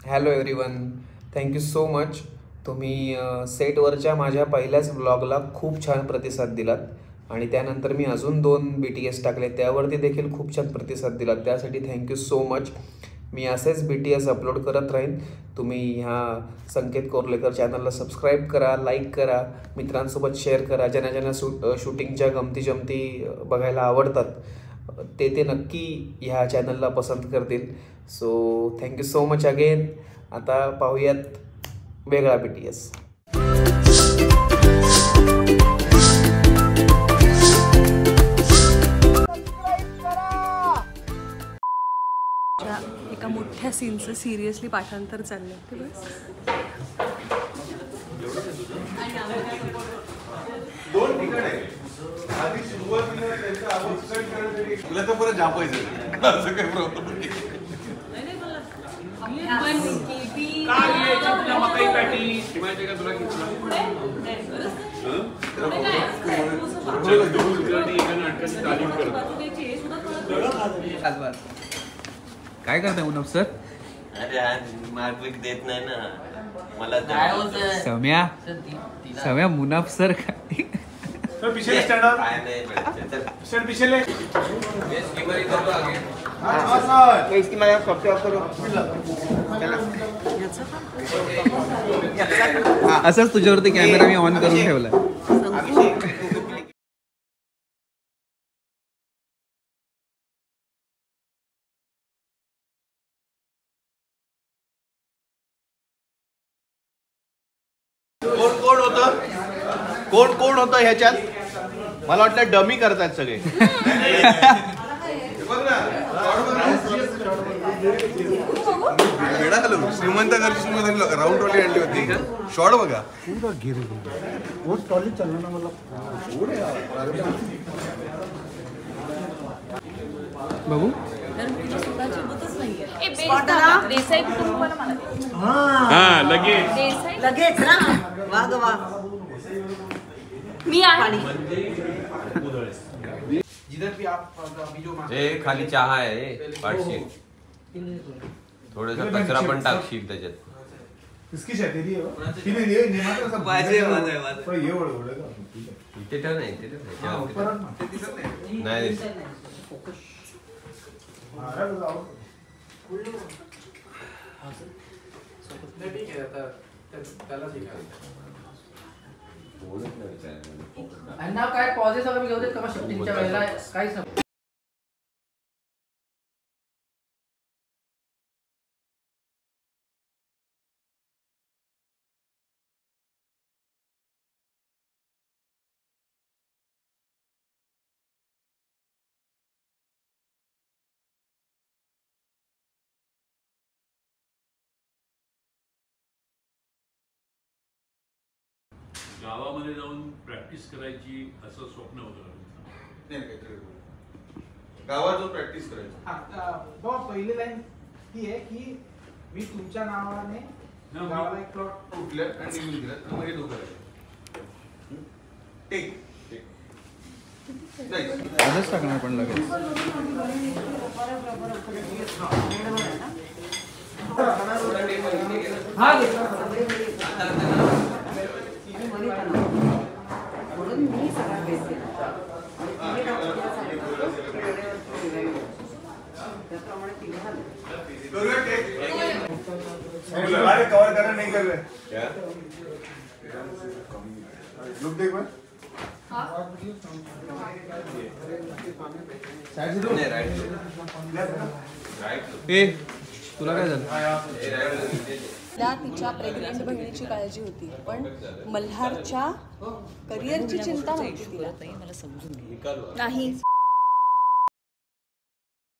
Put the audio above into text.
Hello everyone, thank you so much. तुम्ही सेटवरच्या माझ्या पहिल्याच ब्लॉगला खूप छान प्रतिसाद दिलात आणि त्यानंतर मी अजून 2 BTS टाकले, त्यावरती देखील खूप छान प्रतिसाद दिलात. त्यासाठी थँक्यू सो मच. मी असेच BTS अपलोड करत राहीन. तुम्ही ह्या संकेत कोर्लेकर चॅनलला सबस्क्राईब करा, लाईक करा, मित्रांसोबत शेअर करा. ज्यांना ज्यांना शूटिंगच्या गमती जमती बघायला आवडतात ते नक्की ह्या चॅनलला पसंत करतील. So thank you so much again. आता पाहूयात वेगळा BTS. एका मोठ्या सीनचं सिरियसली पाठांतर चाललंय. दोन ठिकाण आहे. आधी सुरुवातीला त्यांचा आवाज कट करण्यासाठी तुला तर परत झापायचं असं काही प्रॉब्लेम नाही. काय करताय मुनफ सर? अरे मार्कविक देत नाही ना मला. सम्या मुनफ सर काय सर पिछले स्टँडर काय नाही सर पिछले इसकी मैं कॉपी ऑफ करो. असंच तुझ्यावरती कॅमेरा मी ऑन करून ठेवलाय. कोण होतं ह्याच्यात? मला वाटलं डमी करतात सगळे. श्रीमंत घरची राऊंड ट्रॉली आणली होती. शॉर्ट बघा ट्रॉली चाललं ना मला बघू. लगेच ना वाग वा मी खाली चहा आहे पाठशील. थोडासा कचरा पण टाकशील त्याच्यात. इसकी शायरी है किने ये नेमाचा वाजे पण ये वळ इथे ठेव नाही इथे ठेव नाही. अण्णा काय पॉझेस वगैरे घेऊ देत का मग शूटिंगच्या वेळेला काहीच नाही. गावामध्ये जाऊन प्रॅक्टिस करायची असं स्वप्न होतं. गावात जाऊन प्रॅक्टिस करायची. पहिली लाईन ती आहे की मी तुमच्या नावाने गावाला एक प्लॉट उठल्या आणि निघून गेल्या मग हे डोकं टेक आजच टाकणार पण लगेच. कवर करना नहीं कर रहे क्या लुक देख मैं तुला काय झालं? तिच्या प्रेग्नंट बहिणीची काळजी होती, पण मल्हारच्या करिअरची चिंता नव्हती तिला. मला समजून नाही.